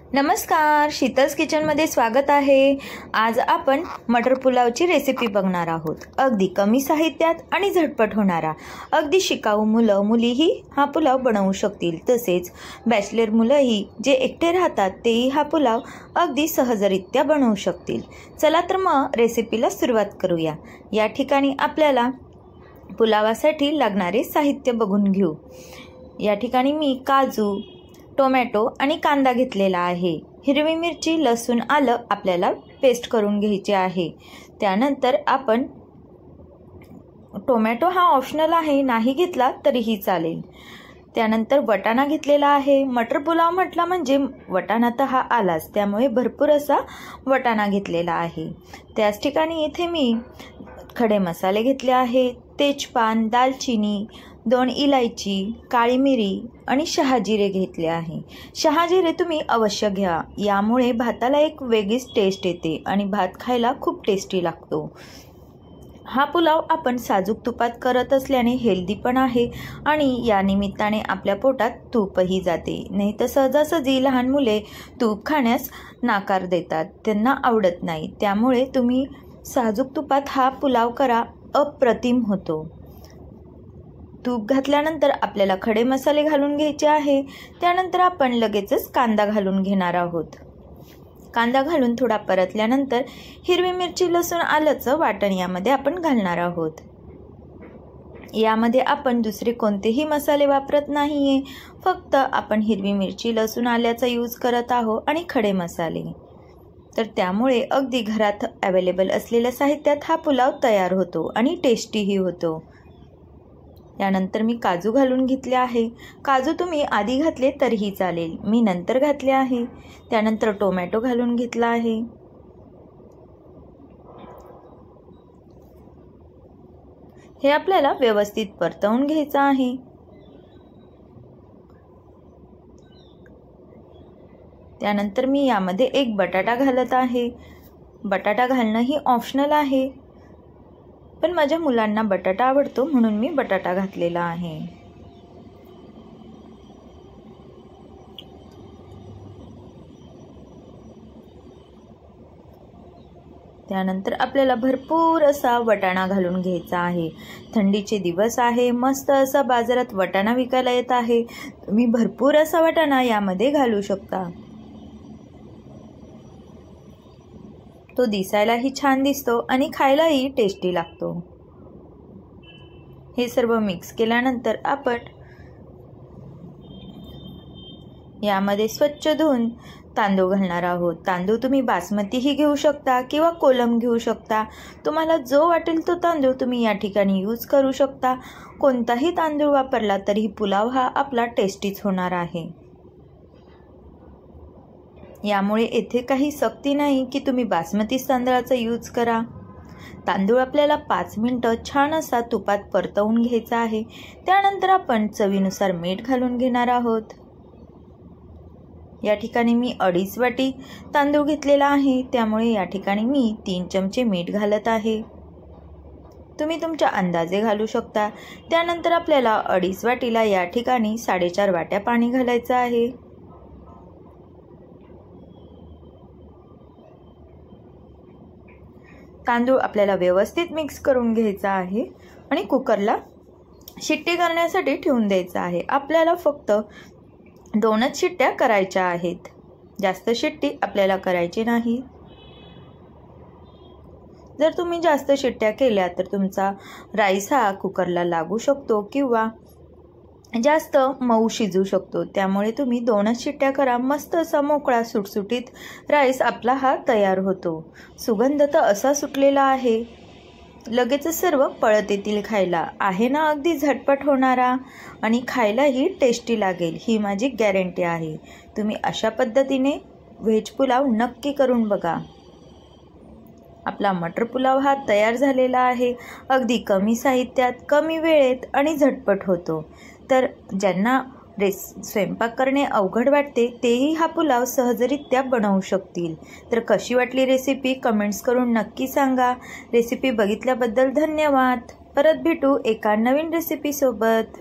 नमस्कार, शीतल्स किचनमध्ये स्वागत आहे। आज आपण मटर पुलावची रेसिपी बघणार आहोत। अगदी कमी साहित्यात आणि झटपट होणारा, अगदी शिकाऊ मुलं मुलीही हा पुलाव बनवू शकतील। तसेच बॅचलर मुलंही जे एकटे राहतात तेही हा पुलाव अगदी सहजरित्या बनवू शकतील। चला तर मग रेसिपीला सुरुवात करूया। या ठिकाणी आपल्याला पुलावासाठी लागणारे साहित्य बघून घेऊ। या ठिकाणी मी काजू, टोमॅटो आणि कांदा घेतलेला आहे। हिरवी मिरची, लसूण, आलं आपल्याला पेस्ट करून घ्यायचे आहे। त्यानंतर आपण टोमॅटो हा ऑप्शनल आहे, नाही घेतला तरीही चालेल। त्यानंतर वटाणा घेतलेला आहे। मटर पुलाव म्हटला म्हणजे वटाणा तर हा आलाच, त्यामुळे भरपूर असा वटाणा घेतलेला आहे। त्याच ठिकाणी इथे मी खडे मसाले घेतले आहेत। तेजपान, दालचिनी, 2 इलायची, काळी मिरी आणि शहाजिरे घेतले आहे। शहाजिरे तुम्ही अवश्य घ्या, यामुळे भाताला एक वेगळीच टेस्ट येते आणि भात खायला खूप टेस्टी लागतो। हा पुलाव आपण साजूक तुपात करत असल्याने हेल्दी पण आहे आणि या निमित्ताने आपल्या पोटात तूपही जाते। नाही तर सहजासहजी लहान मुले तूप खाण्यास नाकार देतात, त्यांना आवडत नाही। त्यामुळे तुम्ही साजूक तुपात हा पुलाव करा, अप्रतिम होतो। तूप घातल्यानंतर आपल्याला खडे मसाले घालून घ्यायचे आहे। त्यानंतर आपण लगेचच कांदा घालून घेणार आहोत। कांदा घालून थोडा परतल्यानंतर हिरवी मिरची, लसूण, आल्याचं वाटण यामध्ये आपण घालणार आहोत। यामध्ये आपण दुसरे कोणतेही मसाले वापरत नाहीये, फक्त आपण हिरवी मिरची, लसूण, आल्याचा यूज करत आहोत आणि खडे मसाले। तर त्यामुळे अगदी घरात अवेलेबल असलेल्या साहित्यात हा पुलाव तयार होतो आणि टेस्टीही होतो। यानंतर मी काजू घालून घेतले आहे। काजू तुम्ही आधी घातले तरीही चालेल, मी नंतर घातले आहे। त्यानंतर टोमॅटो घालून घेतला आहे। हे आपल्याला व्यवस्थित परतवून घ्यायचं आहे। त्यानंतर मी यामध्ये एक बटाटा घालत आहे। बटाटा घालणं ही ऑप्शनल आहे, पण माझ्या मुलांना बटाटा आवडतो म्हणून मी बटाटा घातलेला आहे। त्यानंतर आपल्याला भरपूर असा वटाणा घालून घ्यायचा आहे। थंडीचे दिवस आहे, मस्त असा बाजारात वटाणा विकायला येत आहे। तुम्ही भरपूर असा वटाणा यामध्ये घालू शकता। तो दिसायलाही छान दिसतो आणि खायलाही टेस्टी लागतो। हे सर्व मिक्स केल्यानंतर आपण यामध्ये स्वच्छ धुवून तांदूळ घालणार आहोत। तांदूळ तुम्ही बासमतीही घेऊ शकता किंवा कोलम घेऊ शकता, तुम्हाला जो वाटेल तो तांदूळ तुम्ही या ठिकाणी यूज करू शकता। कोणताही तांदूळ वापरला तरी पुलाव हा आपला टेस्टीच होणार आहे। यामुळे येथे काही सक्ती नाही की तुम्ही बासमती तांदळाचा यूज करा। तांदूळ आपल्याला 5 मिनिटं छान असा तुपात परतवून घ्यायचा आहे। त्यानंतर आपण चवीनुसार मीठ घालून घेणार आहोत। या ठिकाणी मी 2.5 वाटी तांदूळ घेतलेला आहे, त्यामुळे या ठिकाणी मी 3 चमचे मीठ घालत आहे। तुम्ही तुमच्या अंदाजे घालू शकता। त्यानंतर आपल्याला 2.5 वाटीला या ठिकाणी 4.5 वाट्या पाणी घालायचं आहे। तांदूळ आपल्याला व्यवस्थित मिक्स करून घ्यायचा आहे आणि कुकरला शिट्टी करण्यासाठी ठेवून द्यायचा आहे। आपल्याला फक्त 2च शिट्ट्या करायच्या आहेत, जास्त शिट्टी आपल्याला करायची नाही। जर तुम्ही जास्त शिट्ट्या केल्या तर तुमचा राईस हा कुकरला लागू शकतो किंवा जास्त मऊ शिजू शकतो। त्यामुळे तुम्ही 2च शिट्ट्या करा। मस्त असा मोकळा सुटसुटीत राईस आपला हा तयार होतो। सुगंध तर असा सुटलेला आहे, लगेचच सर्व पळत येतील खायला। आहे ना अगदी झटपट होणारा आणि खायलाही टेस्टी लागेल, ही माझी गॅरंटी आहे। तुम्ही अशा पद्धतीने व्हेज पुलाव नक्की करून बघा। आपला मटर पुलाव हा तयार झालेला आहे। अगदी कमी साहित्यात, कमी वेळेत आणि झटपट होतो। तर ज्यांना स्वयंपाक करणे अवघड वाटते तेही हा पुलाव सहजरित्या बनवू शकतील। तर कशी वाटली रेसिपी कमेंट्स करून नक्की सांगा। रेसिपी बघितल्याबद्दल धन्यवाद। परत भेटू एका नवीन रेसिपी सोबत।